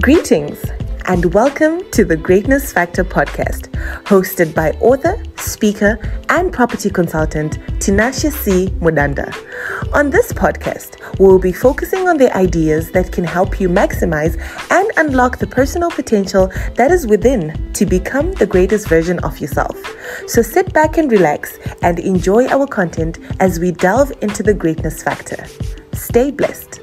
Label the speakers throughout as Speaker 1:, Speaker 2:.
Speaker 1: Greetings and welcome to the Greatness Factor podcast, hosted by author, speaker, and property consultant Tinashe C Mudanda. On this podcast, we'll be focusing on the ideas that can help you maximize and unlock the personal potential that is within to become the greatest version of yourself. So sit back and relax and enjoy our content as we delve into the Greatness Factor. Stay blessed.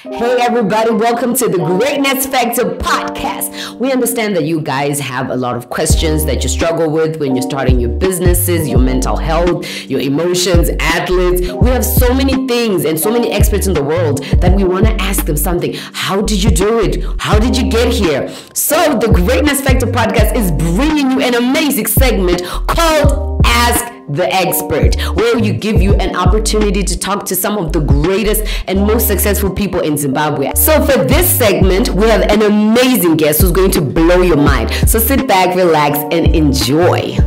Speaker 2: Hey everybody, welcome to the Greatness Factor podcast. We understand that you guys have a lot of questions that you struggle with when you're starting your businesses, your mental health, your emotions, athletes. We have so many things and so many experts in the world that we want to ask them something. How did you do it? How did you get here? So the Greatness Factor podcast is bringing you an amazing segment called Ask the Expert, where you give you an opportunity to talk to some of the greatest and most successful people in Zimbabwe. So for this segment, we have an amazing guest who's going to blow your mind. So sit back, relax, and enjoy.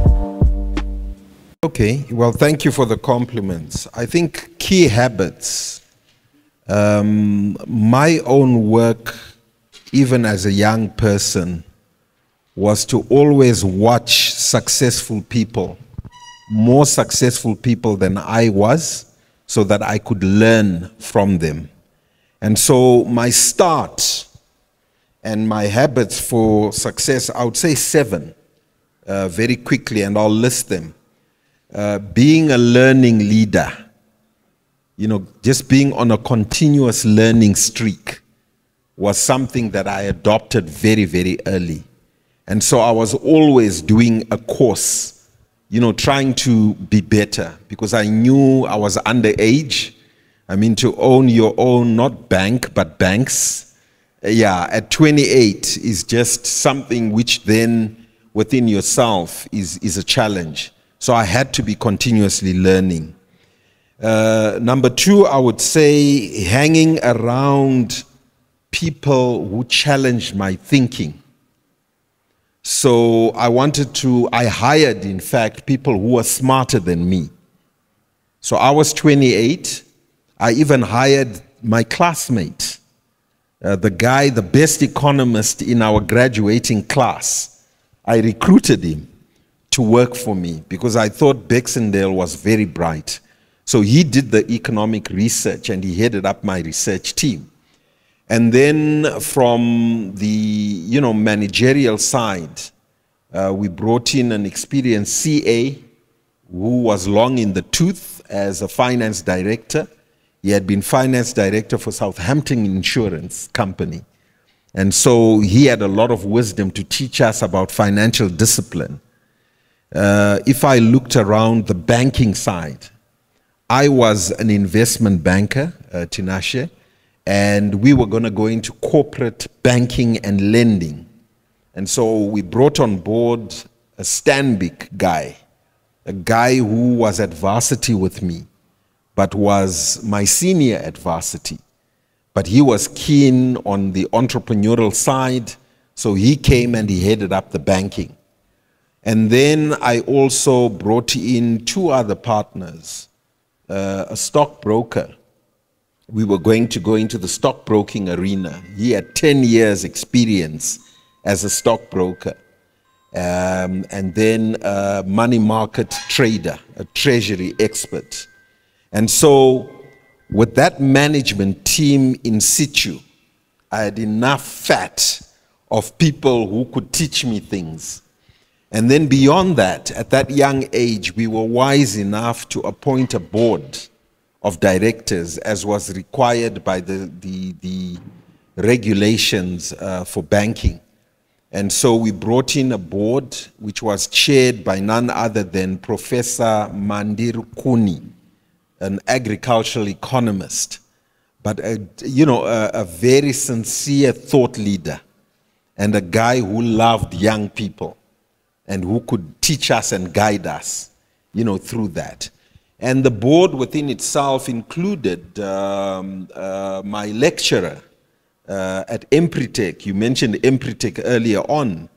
Speaker 3: Okay, well, thank you for the compliments. I think key habits, my own work, even as a young person, was to always watch successful people, more successful people than I was, so that I could learn from them. And so my start and my habits for success, I would say 7 very quickly, and I'll list them. Being a learning leader, just being on a continuous learning streak was something that I adopted very, very early. And so I was always doing a course, trying to be better, because I knew I was underage. I mean, to own your own, not bank, but banks. At 28 is just something which then within yourself is a challenge. So I had to be continuously learning. Number 2, I would say hanging around people who challenged my thinking. So I hired, in fact, people who were smarter than me. So I was 28. I even hired my classmate, the best economist in our graduating class. I recruited him to work for me because I thought Baxendale was very bright. So he did the economic research and he headed up my research team. And then from the managerial side, we brought in an experienced CA who was long in the tooth as a finance director. He had been finance director for Southampton Insurance Company. And so he had a lot of wisdom to teach us about financial discipline. If I looked around the banking side, I was an investment banker, Tinashe, and we were going to go into corporate banking and lending. And so we brought on board a Stanbic guy, a guy who was at varsity with me, but was my senior at varsity. But he was keen on the entrepreneurial side, so he came and he headed up the banking. And then I also brought in 2 other partners, a stockbroker. We were going to go into the stockbroking arena. He had 10 years experience as a stockbroker. And then a money market trader, a treasury expert. And so with that management team in situ, I had enough fat of people who could teach me things. And then beyond that, at that young age, we were wise enough to appoint a board of directors, as was required by the regulations for banking. And so we brought in a board which was chaired by none other than Professor Mandir Kuni, an agricultural economist, but a very sincere thought leader and a guy who loved young people and who could teach us and guide us, through that. And the board within itself included my lecturer at Empretech. You mentioned Empretech earlier on.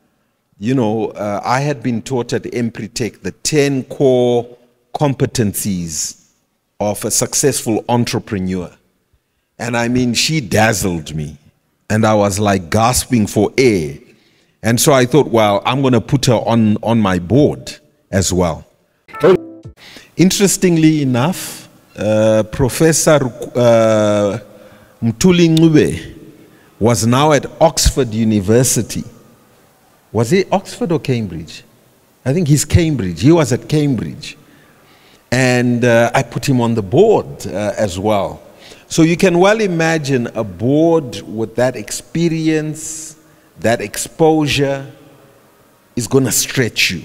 Speaker 3: I had been taught at Empretech the 10 core competencies of a successful entrepreneur. And I mean, she dazzled me. And I was like gasping for air. And so I thought, well, I'm going to put her on my board as well. Interestingly enough, Professor Mtuli Ncube was now at Oxford University. Was he Oxford or Cambridge? I think he's Cambridge. He was at Cambridge. And I put him on the board as well. So you can well imagine a board with that experience, that exposure is going to stretch you.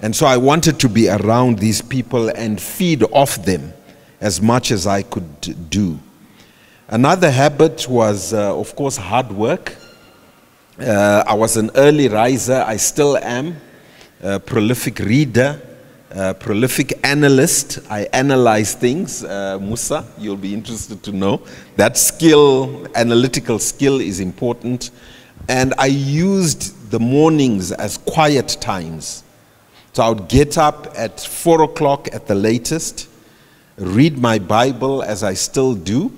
Speaker 3: And so I wanted to be around these people and feed off them as much as I could do. Another habit was, of course, hard work. I was an early riser. I still am. A prolific reader, a prolific analyst. I analyze things. Musa, you'll be interested to know. That skill, analytical skill, is important. And I used the mornings as quiet times. So I would get up at 4 o'clock at the latest, read my Bible as I still do,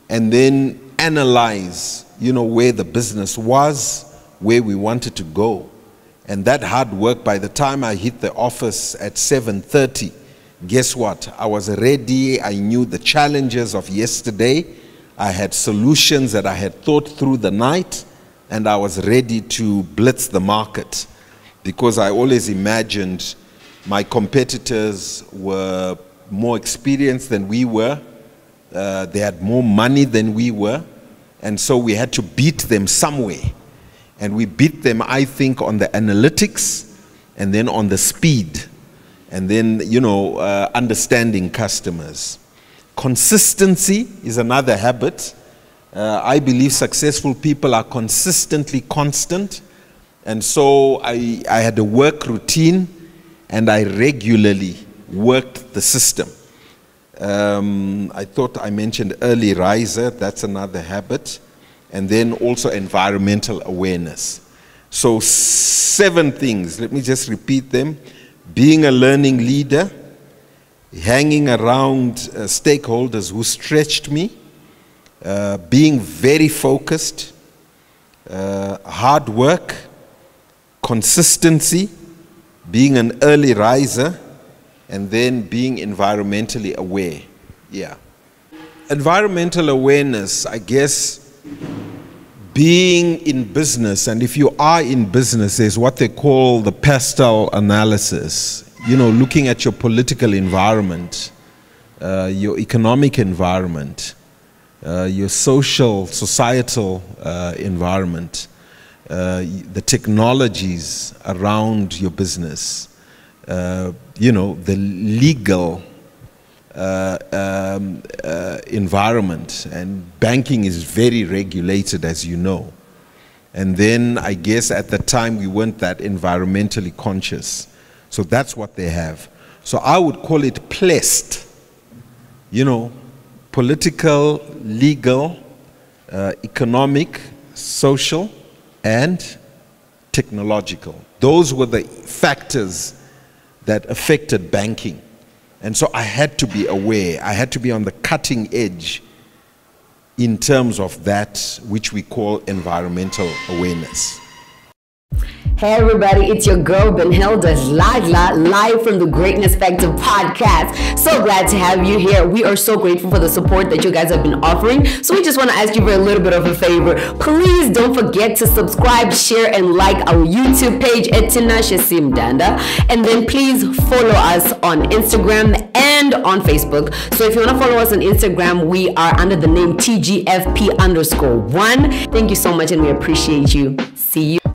Speaker 3: and then analyze, where the business was, where we wanted to go. And that hard work, by the time I hit the office at 7:30, guess what? I was ready. I knew the challenges of yesterday. I had solutions that I had thought through the night, and I was ready to blitz the market, because I always imagined my competitors were more experienced than we were. They had more money than we were, and so we had to beat them somewhere. And we beat them, I think, on the analytics, and then on the speed, and then, understanding customers. Consistency is another habit. I believe successful people are consistently constant. And so I had a work routine, and I regularly worked the system. I thought I mentioned early riser. That's another habit. And then also environmental awareness. So 7 things. Let me just repeat them. Being a learning leader, hanging around stakeholders who stretched me, being very focused, hard work, consistency, being an early riser, and then being environmentally aware. Yeah. Environmental awareness, I guess, being in business, and if you are in business, is what they call the pastel analysis. Looking at your political environment, your economic environment, your societal environment, the technologies around your business, the legal environment, and banking is very regulated, as you know. And then I guess at the time we weren't that environmentally conscious. So that's what they have. So I would call it PLEST. Political, legal, economic, social, and technological. Those were the factors that affected banking. And so I had to be aware. I had to be on the cutting edge in terms of that which we call environmental awareness.
Speaker 2: Hey everybody, it's your girl Benhilda live from the Greatness Factor podcast. So glad to have you here. We are so grateful for the support that you guys have been offering. So we just want to ask you for a little bit of a favor. Please don't forget to subscribe, share, and like our YouTube page at Tinashe C Mudanda. And then please follow us on Instagram and on Facebook. So if you want to follow us on Instagram, we are under the name TGFP_1. Thank you so much, and we appreciate you. See you.